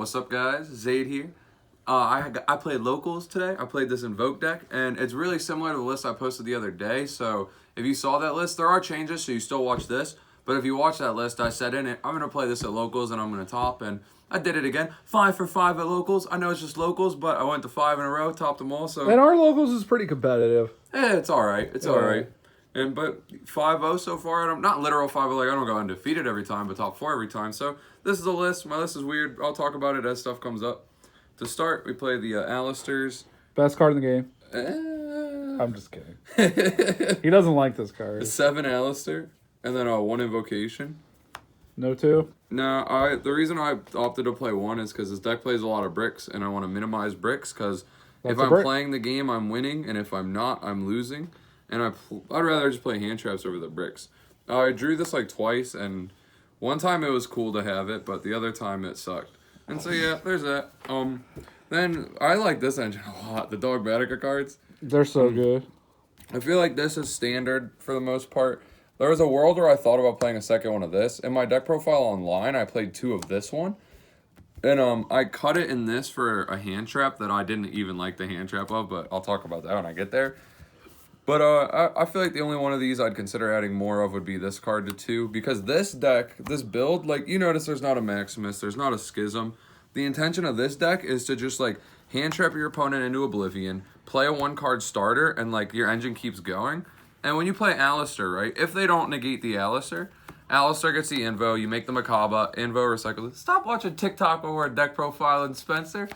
What's up, guys? Zaid here. I played locals today. I played this Invoke deck, and it's really similar to the list I posted the other day. So if you saw that list, there are changes, so you still watch this. But if you watch that list, I said in it, I'm going to play this at locals, and I'm going to top, and I did it again. 5 for 5 at locals. I know it's just locals, but I went to 5 in a row, topped them all. So And our locals is pretty competitive. it's all right. It's all right. But 5-0 so far. I'm not literal 5-0, like I don't go undefeated every time, but top 4 every time. So this is a list. My list is weird. I'll talk about it as stuff comes up. To start, we play the Alistairs. Best card in the game. I'm just kidding. He doesn't like this card. 7 Alistair, and then 1 Invocation. No 2? No, the reason I opted to play 1 is because this deck plays a lot of bricks, and I want to minimize bricks, because if I'm playing the game, I'm winning, and if I'm not, I'm losing. And I'd rather just play hand traps over the bricks. I drew this like twice, and one time it was cool to have it, but the other time it sucked. And so yeah, there's that. Then I like this engine a lot. The Dogmatica cards. They're so good. I feel like this is standard for the most part. There was a world where I thought about playing a second one of this. In my deck profile online, I played 2 of this one. And I cut it in this for a hand trap that I didn't even like the hand trap of, but I'll talk about that when I get there. But I feel like the only one of these I'd consider adding more of would be this card to 2. Because this deck, this build, like, you notice there's not a Maximus, there's not a Schism. The intention of this deck is to just, like, hand trap your opponent into oblivion, play a 1-card starter, and, like, your engine keeps going. And when you play Alistair, right, if they don't negate the Alistair gets the Invo, you make the Macabre, Invo recycles. Stop watching TikTok over a deck profile and Spencer.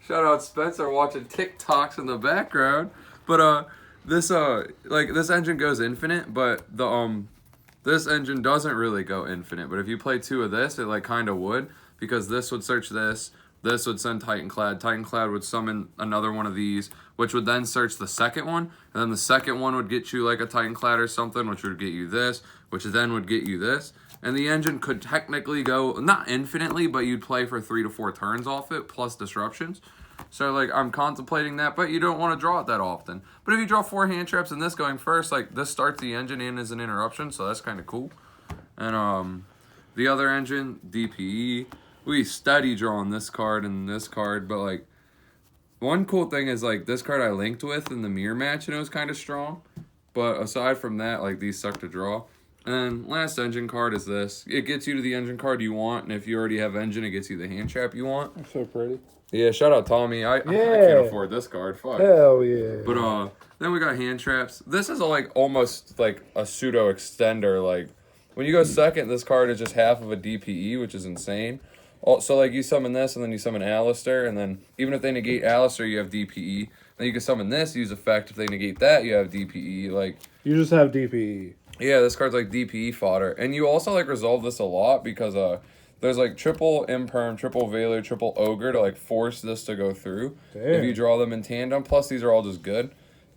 Shout out Spencer watching TikToks in the background. But this engine goes infinite, but this engine doesn't really go infinite. But if you play 2 of this, it like kind of would, because this would search this would send Titanclad. Titanclad would summon another one of these, which would then search the second one, and then the second one would get you like a Titanclad or something, which would get you this, which then would get you this. And the engine could technically go, not infinitely, but you'd play for 3 to 4 turns off it, plus disruptions. So, like, I'm contemplating that, but you don't want to draw it that often. But if you draw 4 hand traps and this going first, like, this starts the engine in as an interruption, so that's kind of cool. And, the other engine, DPE, we steady drawing this card and this card, but, like, one cool thing is, like, this card I linked with in the mirror match, and it was kind of strong. But aside from that, like, these suck to draw. And then last engine card is this. It gets you to the engine card you want, and if you already have engine, it gets you the hand trap you want. That's so pretty. Yeah, shout out Tommy. I can't afford this card. Fuck. Hell yeah. But then we got hand traps. This is like almost like a pseudo extender. Like when you go second, this card is just half of a DPE, which is insane. So like you summon this, and then you summon Alistair, and then even if they negate Alistair, you have DPE. Then you can summon this, use effect. If they negate that, you have DPE. Like you just have DPE. Yeah, this card's like DPE fodder, and you also like resolve this a lot because there's like triple Imperm, triple Veiler, triple Ogre to like force this to go through. Damn. If you draw them in tandem. Plus these are all just good.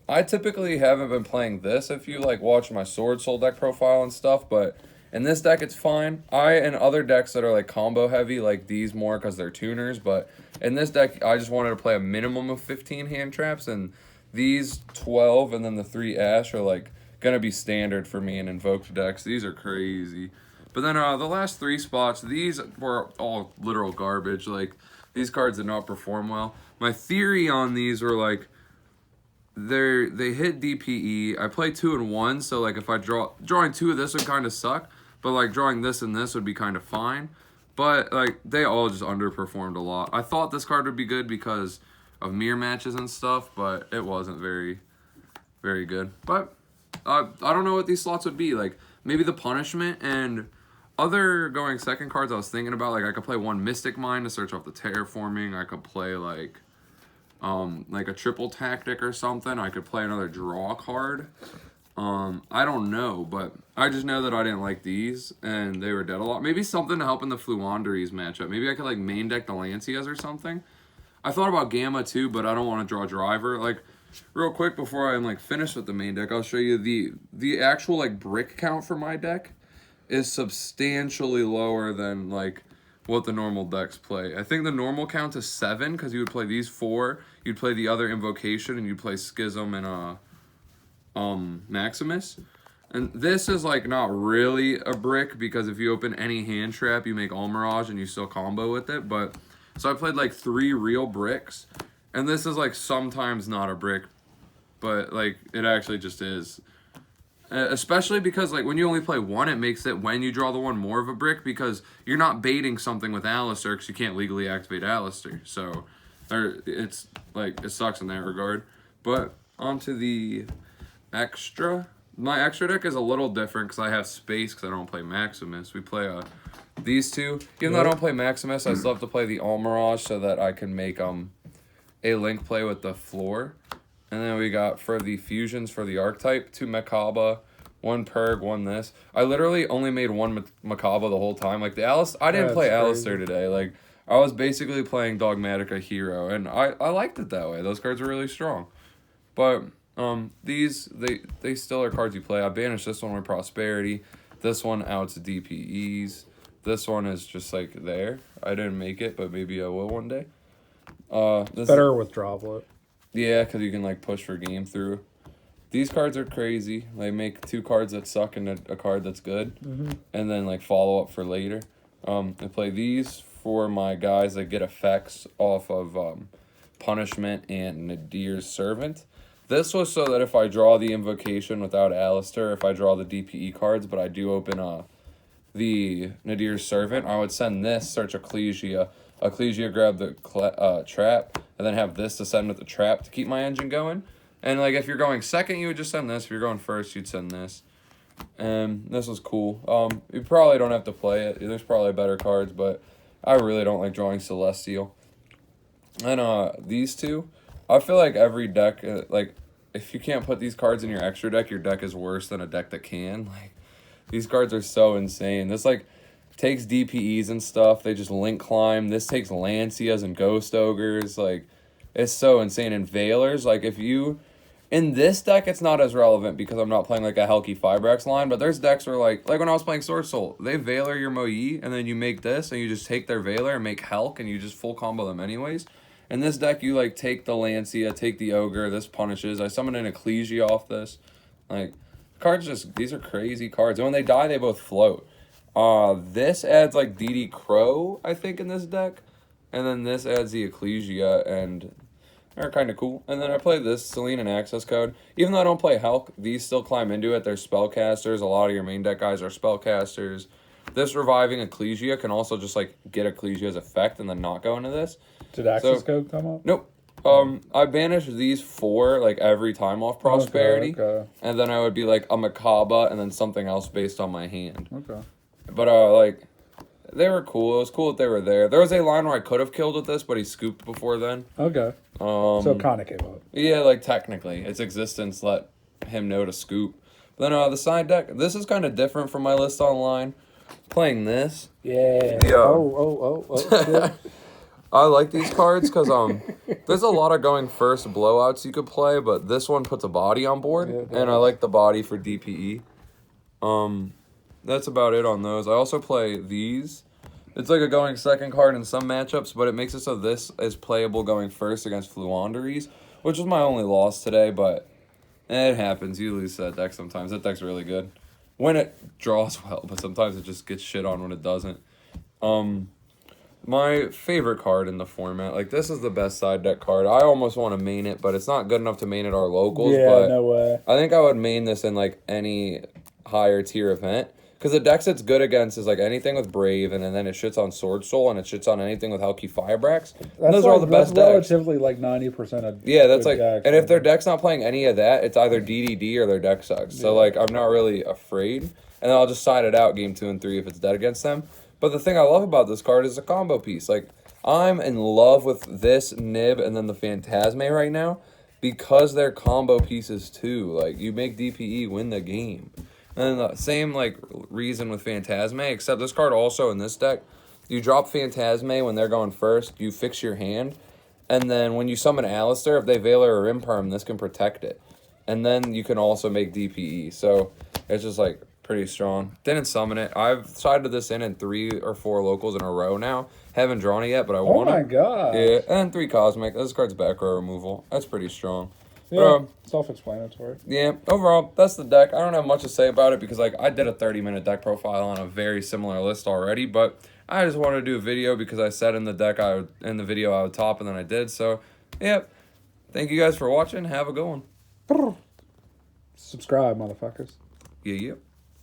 I typically haven't been playing this if you like watch my Sword Soul deck profile and stuff, but in this deck it's fine. In other decks that are like combo heavy, like these more because they're tuners, but in this deck I just wanted to play a minimum of 15 hand traps, and these 12 and then the 3 Ash are like gonna be standard for me in invoked decks. These are crazy. But then the last 3 spots, these were all literal garbage. Like, these cards did not perform well. My theory on these were, like, they hit DPE. I play 2 and 1, so, like, if I drawing 2 of this would kind of suck. But, like, drawing this and this would be kind of fine. But, like, they all just underperformed a lot. I thought this card would be good because of mirror matches and stuff, but it wasn't very, very good. But I don't know what these slots would be. Like, maybe the punishment and other going second cards I was thinking about, like I could play 1 Mystic Mine to search off the terraforming. I could play like a triple tactic or something. I could play another draw card. I don't know, but I just know that I didn't like these and they were dead a lot. Maybe something to help in the Fluanderies matchup. Maybe I could like main deck the Lancias or something. I thought about Gamma too, but I don't want to draw Driver. Like, real quick before I'm like finished with the main deck, I'll show you the actual like brick count for my deck is substantially lower than like what the normal decks play. I think the normal count is 7 because you would play these 4, you'd play the other Invocation, and you'd play Schism and Maximus. And this is like not really a brick because if you open any hand trap, you make All Mirage and you still combo with it. But so I played like 3 real bricks, and this is like sometimes not a brick, but like it actually just is. Especially because like when you only play one, it makes it when you draw the one more of a brick because you're not baiting something with Alistair because you can't legally activate Alistair. So it's like it sucks in that regard. But onto the extra. My extra deck is a little different because I have space because I don't play Maximus. We play these two. Even though I don't play Maximus, I still have to play the All Mirage so that I can make a link play with the floor. And then we got for the fusions for the archetype, 2 Makaba, 1 Purg, 1 this. I literally only made 1 Makaba the whole time. Like I didn't play Alistair today. Like I was basically playing Dogmatica Hero, and I liked it that way. Those cards were really strong. But these they still are cards you play. I banished this one with Prosperity. This one out to DPEs. This one is just like there. I didn't make it, but maybe I will one day. This Better with Droplet. Yeah, because you can like push for game through. These cards are crazy. They make 2 cards that suck and a card that's good, and then like follow up for later. I play these for my guys that get effects off of Punishment and Nadir's Servant. This was so that if I draw the Invocation without Alistair, if I draw the DPE cards, but I do open the Nadir's Servant, I would send this, search Ecclesia. Ecclesia grab the trap, and then have this to send with the trap to keep my engine going. And like if you're going second, you would just send this. If you're going first, you'd send this. And this was cool. You probably don't have to play it. There's probably better cards, but I really don't like drawing Celestial. And these two, I feel like every deck, like, if you can't put these cards in your extra deck, your deck is worse than a deck that can. Like, these cards are so insane. This, like, takes DPEs and stuff. They just link climb. This takes Lancias and Ghost Ogres. Like, it's so insane. And Veilers, like, if you... In this deck, it's not as relevant because I'm not playing, like, a Helki Fibrax line, but there's decks where, like when I was playing Sword Soul, they Veiler your Moe, and then you make this, and you just take their Veiler and make Helk, and you just full combo them anyways. In this deck, you, like, take the Lancia, take the Ogre, this punishes. I summon an Ecclesia off this. Like, cards just, these are crazy cards. And when they die, they both float. This adds, like, DD Crow, I think, in this deck. And then this adds the Ecclesia, and they're kind of cool. And then I play this, Selene and Access Code. Even though I don't play Helk, these still climb into it. They're spellcasters. A lot of your main deck guys are spellcasters. This reviving Ecclesia can also just, like, get Ecclesia's effect and then not go into this. Did Access Code come up? Nope. I banish these 4, like, every time off Prosperity. Okay. And then I would be, like, a Makaba and then something else based on my hand. Okay. But, like, they were cool. It was cool that they were there. There was a line where I could have killed with this, but he scooped before then. Okay. So it kind of came up. Yeah, like, technically. Its existence let him know to scoop. But then, the side deck, this is kind of different from my list online. Playing this. Yeah. Oh. I like these cards because there's a lot of going first blowouts you could play, but this one puts a body on board, and I like the body for DPE. That's about it on those. I also play these. It's like a going second card in some matchups, but it makes it so this is playable going first against Fluanderies, which was my only loss today, but it happens. You lose that deck sometimes. That deck's really good when it draws well, but sometimes it just gets shit on when it doesn't. My favorite card in the format, like, this is the best side deck card. I almost want to main it, but it's not good enough to main at our locals. Yeah, but no way. I think I would main this in, like, any higher tier event. Because the decks it's good against is, like, anything with Brave, and then it shits on Sword Soul, and it shits on anything with Helki Fibrax. Those are all the best decks. Relatively, like, 90% of yeah, that's, like, decks, and if their deck's not playing any of that, it's either DDD or their deck sucks. So, like, I'm not really afraid. And then I'll just side it out game 2 and 3 if it's dead against them. But the thing I love about this card is a combo piece. Like, I'm in love with this Nib and then the Phantasme right now because they're combo pieces too. Like, you make DPE win the game. And the same, like, reason with Phantasme, except this card also in this deck, you drop Phantasme when they're going first, you fix your hand, and then when you summon Alistair, if they Veiler or Imperm, this can protect it. And then you can also make DPE. So it's just, like, pretty strong. Didn't summon it. I've sided this in 3 or 4 locals in a row now. Haven't drawn it yet, but I want it. Oh my god. Yeah, and 3 Cosmic. This card's back row removal. That's pretty strong. Yeah, self-explanatory. Yeah, overall, that's the deck. I don't have much to say about it because like I did a 30-minute deck profile on a very similar list already, but I just wanted to do a video because I said in the video I would top, and then I did. So, yeah. Thank you guys for watching. Have a good one. Subscribe, motherfuckers. Yeah.